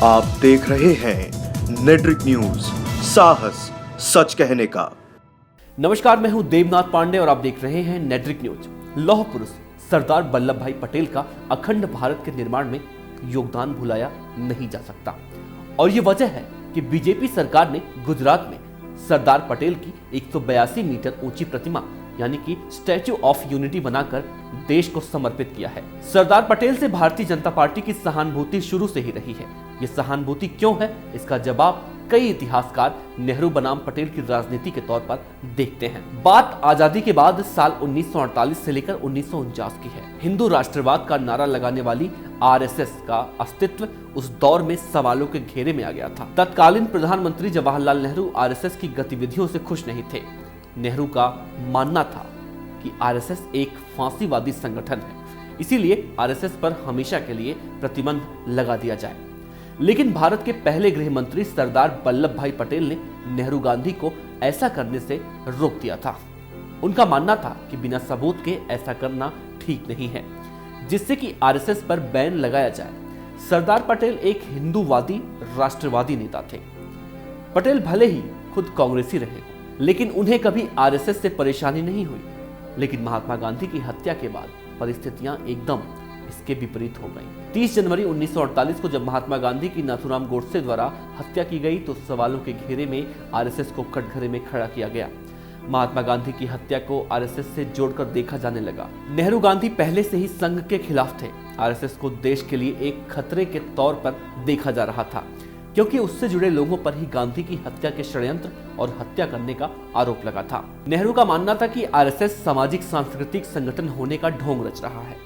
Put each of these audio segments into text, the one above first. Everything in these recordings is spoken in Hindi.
आप देख रहे हैं नेट्रिक न्यूज, साहस सच कहने का। नमस्कार, मैं हूं देवनाथ पांडे और आप देख रहे हैं नेट्रिक न्यूज। लौह पुरुष सरदार वल्लभ भाई पटेल का अखंड भारत के निर्माण में योगदान भुलाया नहीं जा सकता और ये वजह है कि बीजेपी सरकार ने गुजरात में सरदार पटेल की 182 मीटर ऊंची प्रतिमा यानी कि स्टैच्यू ऑफ यूनिटी बनाकर देश को समर्पित किया है। सरदार पटेल से भारतीय जनता पार्टी की सहानुभूति शुरू से ही रही है। ये सहानुभूति क्यों है, इसका जवाब कई इतिहासकार नेहरू बनाम पटेल की राजनीति के तौर पर देखते हैं। बात आजादी के बाद साल 1948 से लेकर 1949 की है। हिंदू राष्ट्रवाद का नारा लगाने वाली आरएसएस का अस्तित्व उस दौर में सवालों के घेरे में आ गया था। तत्कालीन प्रधानमंत्री जवाहरलाल नेहरू आरएसएस की गतिविधियों से खुश नहीं थे। नेहरू का मानना था कि आरएसएस एक फांसीवादी संगठन है, इसीलिए आरएसएस पर हमेशा के लिए प्रतिबंध लगा दिया जाए। लेकिन भारत के पहले गृह मंत्री सरदार वल्लभ भाई पटेल ने नेहरू गांधी को ऐसा करने से रोक दिया था। उनका मानना था कि बिना सबूत के ऐसा करना ठीक नहीं है, जिससे कि आरएसएस पर बैन लगाया जाए। सरदार पटेल एक हिंदूवादी राष्ट्रवादी नेता थे। पटेल भले ही खुद कांग्रेसी रहे, लेकिन उन्हें कभी आरएसएस से परेशानी नहीं हुई। लेकिन महात्मा गांधी की हत्या के बाद परिस्थितियां एकदम इसके विपरीत हो गईं। 30 जनवरी 1948 को जब महात्मा गांधी की नाथूराम गोडसे द्वारा हत्या की गई तो सवालों के घेरे में आरएसएस को कटघरे में खड़ा किया गया। महात्मा गांधी की हत्या को आरएसएस से जोड़कर देखा जाने लगा। नेहरू गांधी पहले से ही संघ के खिलाफ थे। आरएसएस को देश के लिए एक खतरे के तौर पर देखा जा रहा था, क्योंकि उससे जुड़े लोगों पर ही गांधी की हत्या के षड्यंत्र और हत्या करने का आरोप लगा था। नेहरू का मानना था कि आरएसएस सामाजिक सांस्कृतिक संगठन होने का ढोंग रच रहा है,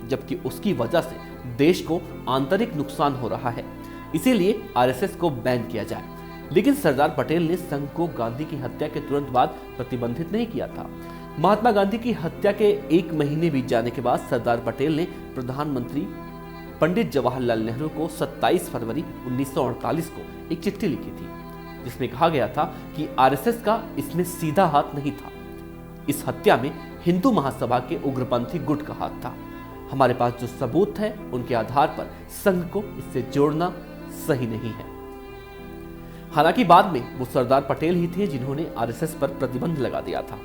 जबकि उसकी वजह से देश को आंतरिक नुकसान हो रहा है, इसीलिए आरएसएस को बैन किया जाए। लेकिन सरदार पटेल ने संघ को गांधी की हत्या के तुरंत बाद प्रतिबंधित नहीं किया था। महात्मा गांधी की हत्या के 1 महीने बीत जाने के बाद सरदार पटेल ने प्रधानमंत्री पंडित जवाहरलाल नेहरू को 27 फरवरी 1948 को एक चिट्ठी लिखी थी, जिसमें कहा गया था कि आरएसएस का इसमें सीधा हाथ नहीं था। इस हत्या में हिंदू महासभा के उग्रपंथी गुट का हाथ था। हमारे पास जो सबूत है उनके आधार पर संघ को इससे जोड़ना सही नहीं है। हालांकि बाद में वो सरदार पटेल ही थे जिन्होंने आरएसएस पर प्रतिबंध लगा दिया था,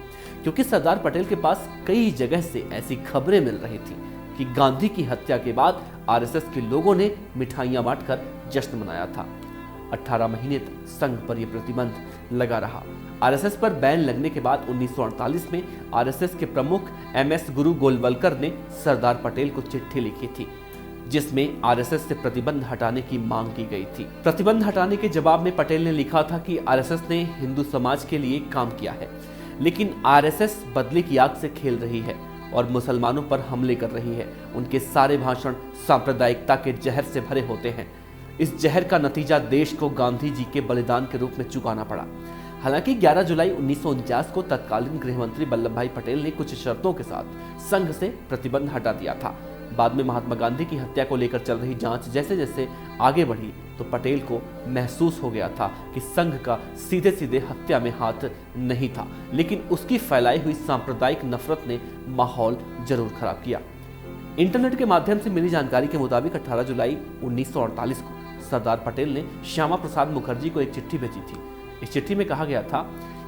क्योंकि सरदार पटेल के पास कई जगह से ऐसी खबरें मिल रही थी कि गांधी की हत्या के बाद आरएसएस के लोगों ने मिठाइयां बांटकर जश्न मनाया था। 18 महीने तक संघ पर यह प्रतिबंध लगा रहा। आरएसएस पर बैन लगने के बाद 1948 में आरएसएस के प्रमुख एमएस गुरु गोलवलकर ने सरदार पटेल को चिट्ठी लिखी थी, जिसमें आरएसएस से प्रतिबंध हटाने की मांग की गई थी। प्रतिबंध हटाने के जवाब में पटेल ने लिखा था कि आरएसएस ने हिंदू समाज के लिए काम किया है, लेकिन आरएसएस बदले की आग से खेल रही है और मुसलमानों पर हमले कर रही है। उनके सारे भाषण सांप्रदायिकता के जहर से भरे होते हैं। इस जहर का नतीजा देश को गांधी जी के बलिदान के रूप में चुकाना पड़ा। हालांकि 11 जुलाई 1949 को तत्कालीन गृह मंत्री वल्लभ भाई पटेल ने कुछ शर्तों के साथ संघ से प्रतिबंध हटा दिया था। बाद में महात्मा गांधी की हत्या को लेकर चल रही जांच जैसे जैसे आगे बढ़ी तो पटेल को महसूस हो गया था कि संघ का सीधे सीधे हत्या में हाथ नहीं था, लेकिन उसकी फैलाई हुई सांप्रदायिक नफरत ने माहौल जरूर खराब किया। इंटरनेट के माध्यम से मिली जानकारी के मुताबिक 18 जुलाई 1948 को सरदार पटेल ने श्यामा प्रसाद मुखर्जी को एक चिट्ठी भेजी थी। इस चिट्ठी में कहा गया था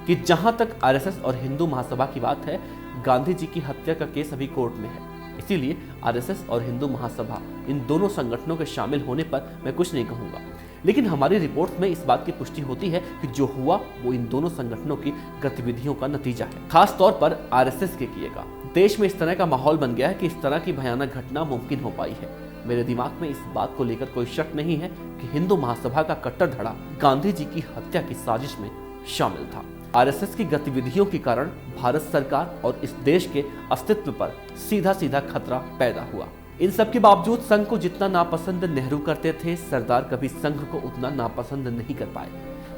कि जहां तक आरएसएस और हिंदू महासभा की बात है, गांधी जी की हत्या का केस अभी कोर्ट में है, इसीलिए आरएसएस और हिंदू महासभा इन दोनों संगठनों के शामिल होने पर मैं कुछ नहीं कहूंगा। लेकिन हमारी रिपोर्ट में इस बात की पुष्टि होती है कि जो हुआ वो इन दोनों संगठनों की गतिविधियों का नतीजा है, खास तौर पर आरएसएस के किएगा। देश में इस तरह का माहौल बन गया है कि इस तरह की भयानक घटना मुमकिन हो पाई है। मेरे दिमाग में इस बात को लेकर कोई शक नहीं है कि हिंदू महासभा का कट्टर धड़ा गांधी जी की हत्या की साजिश में शामिल था। आरएसएस की गतिविधियों के कारण भारत सरकार और इस देश के अस्तित्व पर सीधा सीधा खतरा पैदा हुआ। इन सब के बावजूद संघ को जितना नापसंद नेहरू करते थे, सरदार कभी संघ को उतना नापसंद नहीं कर पाए।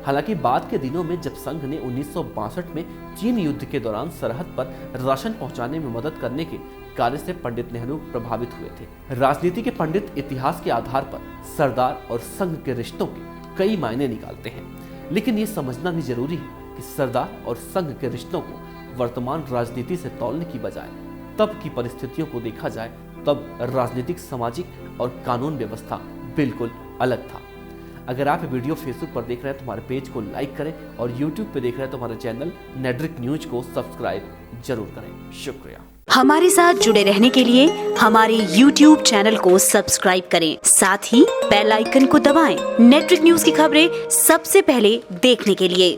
हालांकि बाद के दिनों में जब संघ ने 1962 में चीन युद्ध के दौरान सरहद पर राशन पहुंचाने में मदद करने के कार्य से पंडित नेहरू प्रभावित हुए थे। राजनीति के पंडित इतिहास के आधार पर सरदार और संघ के रिश्तों के कई मायने निकालते हैं, लेकिन ये समझना भी जरूरी है कि सरदार और संघ के रिश्तों को वर्तमान राजनीति से तौलने की बजाय तब की परिस्थितियों को देखा जाए, तब राजनीतिक, सामाजिक और कानून व्यवस्था बिल्कुल अलग था। अगर आप ये वीडियो फेसबुक पर देख रहे हैं तो हमारे पेज को लाइक करें और यूट्यूब पे देख रहे हैं तो हमारे चैनल नेड्रिक न्यूज को सब्सक्राइब जरूर करें। शुक्रिया। हमारे साथ जुड़े रहने के लिए हमारे YouTube चैनल को सब्सक्राइब करें, साथ ही बेल आइकन को दबाएं। नेट्रिक न्यूज की खबरें सबसे पहले देखने के लिए।